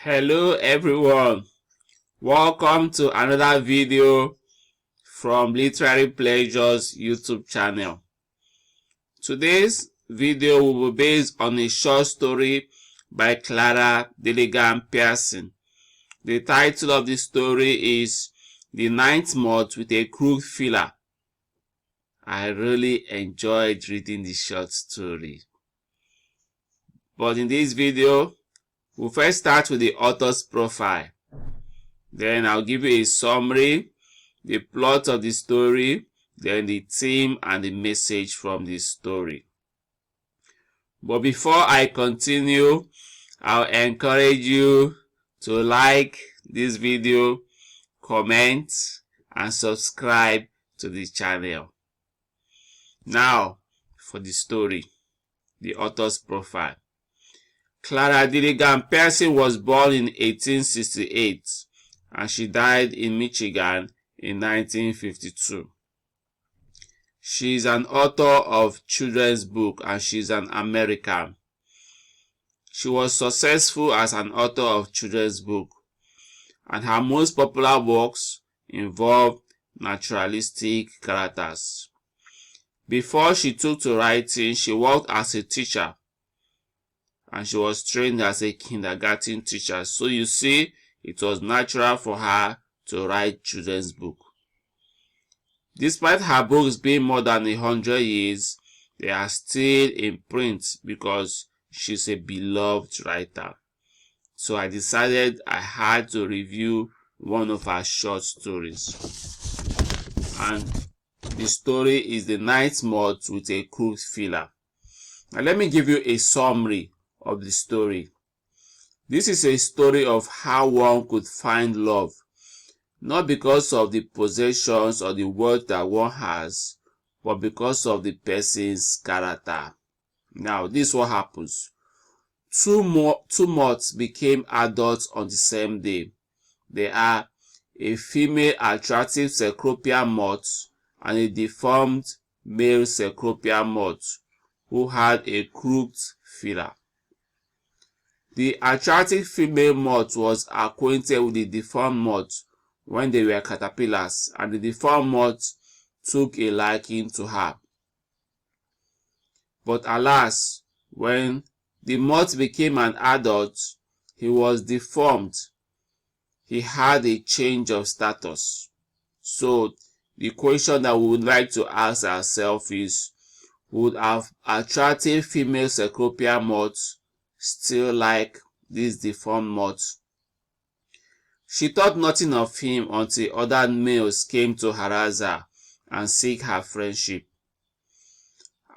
Hello everyone, welcome to another video from Literary Pleasures YouTube channel. Today's video will be based on a short story by Clara Dillingham Pierson. The title of the story is The Ninth Moth with a Crooked Filler. I really enjoyed reading the short story. But in this video, we'll first start with the author's profile. Then I'll give you a summary, the plot of the story, then the theme and the message from the story. But before I continue, I'll encourage you to like this video, comment, and subscribe to the channel. Now, for the story, the author's profile. Clara Dillingham Pierson was born in 1868 and she died in Michigan in 1952. She is an author of children's books and she is an American. She was successful as an author of children's books, and her most popular works involve naturalistic characters. Before she took to writing, she worked as a teacher, and she was trained as a kindergarten teacher. So you see, it was natural for her to write children's books. Despite her books being more than 100 years, they are still in print because she's a beloved writer. So I decided I had to review one of her short stories. And the story is The Ninth Moth with a Crooked Filler. Now let me give you a summary of the story. This is a story of how one could find love, not because of the possessions or the wealth that one has, but because of the person's character. Now, this is what happens. Two moths became adults on the same day. They are a female attractive Cecropia moth and a deformed male Cecropia moth who had a crooked filler. The attractive female moth was acquainted with the deformed moth when they were caterpillars, and the deformed moth took a liking to her. But alas, when the moth became an adult, he was deformed. He had a change of status. So the question that we would like to ask ourselves is, would our attractive female Cecropia moth still like this deformed moth? She thought nothing of him until other males came to harass her and seek her friendship.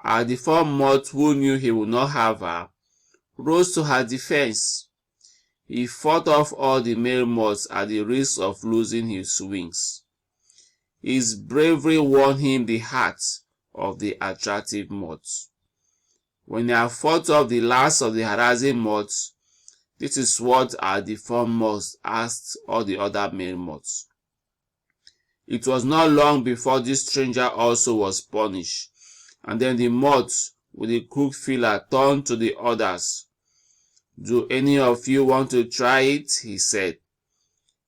Our deformed moth, who knew he would not have her, rose to her defense. He fought off all the male moths at the risk of losing his wings. His bravery won him the heart of the attractive moth. When he had fought off the last of the harassing moths, this is what our deformed moth asked all the other male moths. It was not long before this stranger also was punished, and then the moth with the crooked filler turned to the others. "Do any of you want to try it?" he said.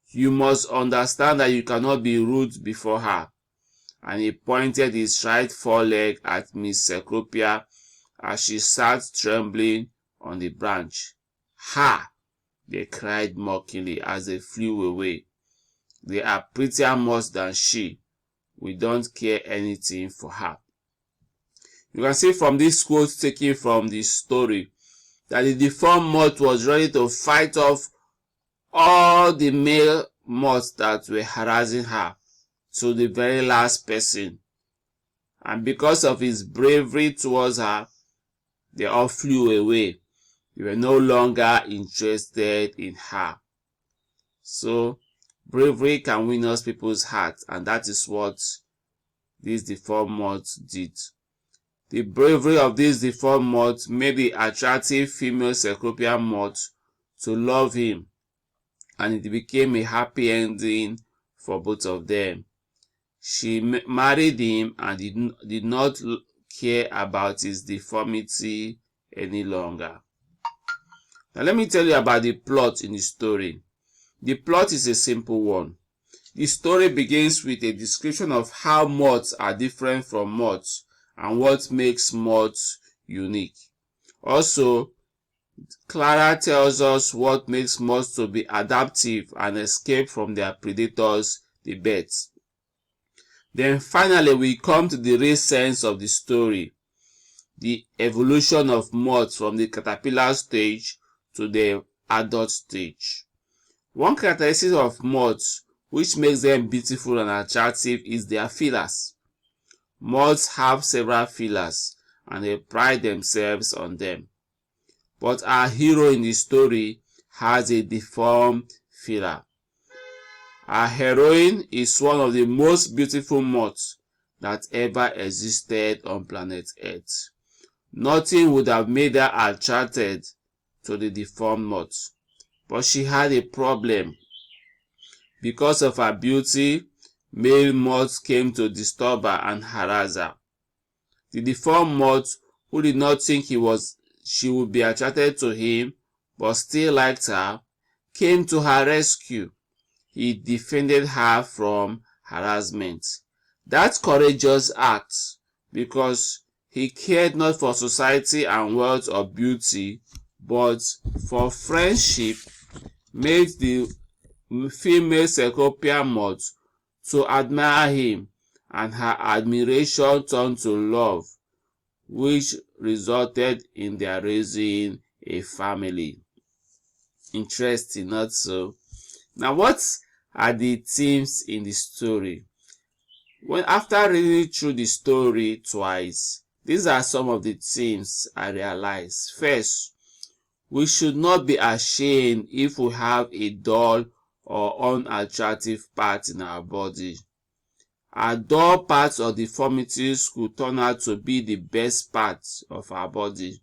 "You must understand that you cannot be rude before her." And he pointed his right foreleg at Miss Cecropia as she sat trembling on the branch. "Ha!" they cried mockingly as they flew away. "They are prettier moths than she. We don't care anything for her." You can see from this quote taken from this story that the deformed moth was ready to fight off all the male moths that were harassing her to the very last person. And because of his bravery towards her, they all flew away. They were no longer interested in her. So, bravery can win us people's hearts, and that is what this deformed moth did. The bravery of this deformed moth made the attractive female Cecropia moth to love him, and it became a happy ending for both of them. She married him and did not care about his deformity any longer. Now let me tell you about the plot in the story. The plot is a simple one. The story begins with a description of how moths are different from moths and what makes moths unique. Also, Clara tells us what makes moths to be adaptive and escape from their predators, the birds. Then finally we come to the real sense of the story, the evolution of moths from the caterpillar stage to the adult stage. One characteristic of moths which makes them beautiful and attractive is their feelers. Moths have several feelers and they pride themselves on them. But our hero in the story has a deformed feeler. Our heroine is one of the most beautiful moths that ever existed on planet Earth. Nothing would have made her attracted to the deformed moth, but she had a problem. Because of her beauty, male moths came to disturb her and harass her. The deformed moth, who did not think she would be attracted to him, but still liked her, came to her rescue. He defended her from harassment. That courageous act, because he cared not for society and wealth or beauty, but for friendship, made the female Cecropia moth to admire him, and her admiration turned to love, which resulted in their raising a family. Interesting, not so? Now, what are the themes in the story? After reading through the story twice, these are some of the themes I realized. First, we should not be ashamed if we have a dull or unattractive part in our body. Our dull parts or deformities could turn out to be the best parts of our body.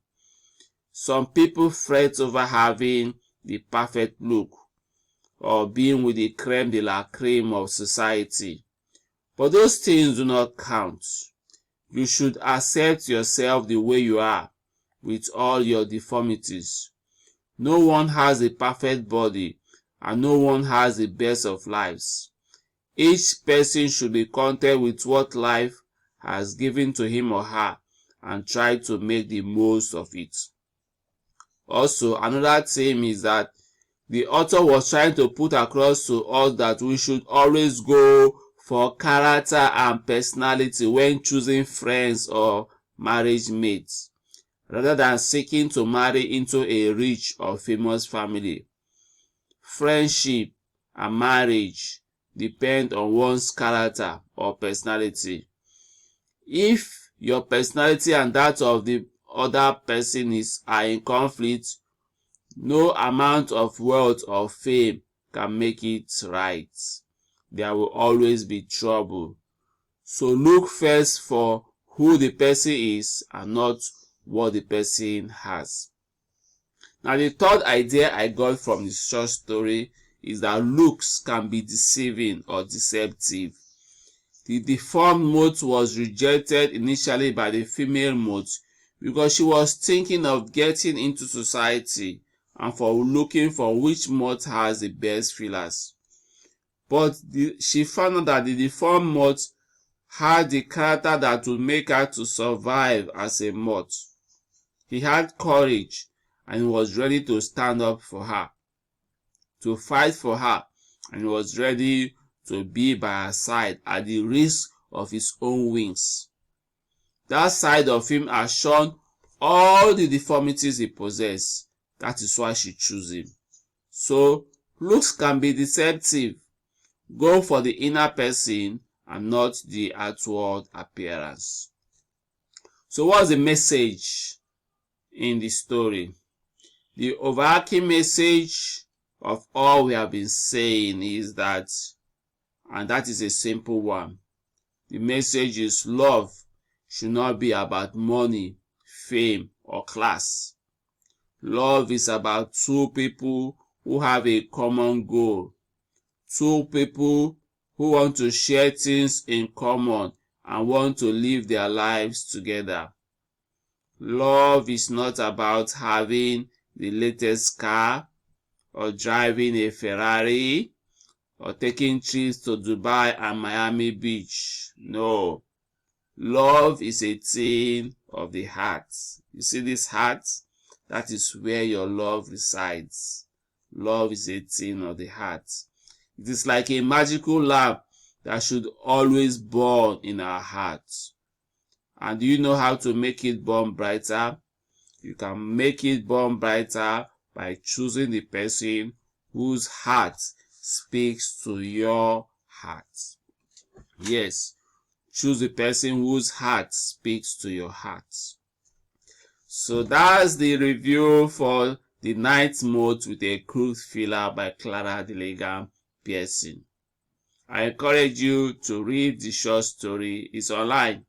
Some people fret over having the perfect look or being with the creme de la creme of society. But those things do not count. You should accept yourself the way you are, with all your deformities. No one has a perfect body, and no one has the best of lives. Each person should be content with what life has given to him or her and try to make the most of it. Also, another theme is that the author was trying to put across to us that we should always go for character and personality when choosing friends or marriage mates, rather than seeking to marry into a rich or famous family. Friendship and marriage depend on one's character or personality. If your personality and that of the other person are in conflict, no amount of wealth or fame can make it right. There will always be trouble. So look first for who the person is and not what the person has. Now, the third idea I got from the short story is that looks can be deceiving or deceptive. The deformed moth was rejected initially by the female moth because she was thinking of getting into society and for looking for which moth has the best feelers. But she found out that the deformed moth had the character that would make her to survive as a moth. He had courage and was ready to stand up for her, to fight for her, and was ready to be by her side at the risk of his own wings. That side of him has shown all the deformities he possessed. That is why she chose him. So, looks can be deceptive. Go for the inner person and not the outward appearance. So, what's the message in the story? The overarching message of all we have been saying is that, and that is a simple one, the message is love should not be about money, fame, or class. Love is about two people who have a common goal, two people who want to share things in common and want to live their lives together. Love is not about having the latest car, or driving a Ferrari, or taking trips to Dubai and Miami Beach. No. Love is a thing of the heart. You see this heart? That is where your love resides. Love is a thing of the heart. It is like a magical lamp that should always burn in our hearts. And do you know how to make it burn brighter? You can make it burn brighter by choosing the person whose heart speaks to your heart. Yes, choose the person whose heart speaks to your heart. So that's the review for The Night Moth with a Crude Filler by Clara Dillingham Pierson. I encourage you to read the short story. It's online.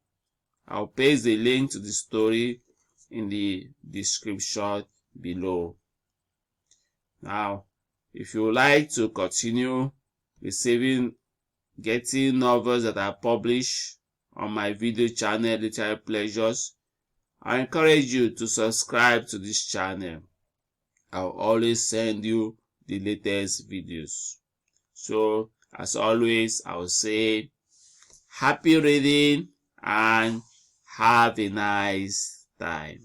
I'll paste the link to the story in the description below. Now, if you would like to continue getting novels that are published on my video channel, Literary Pleasures, I encourage you to subscribe to this channel. I'll always send you the latest videos. So, as always, I will say happy reading and have a nice time.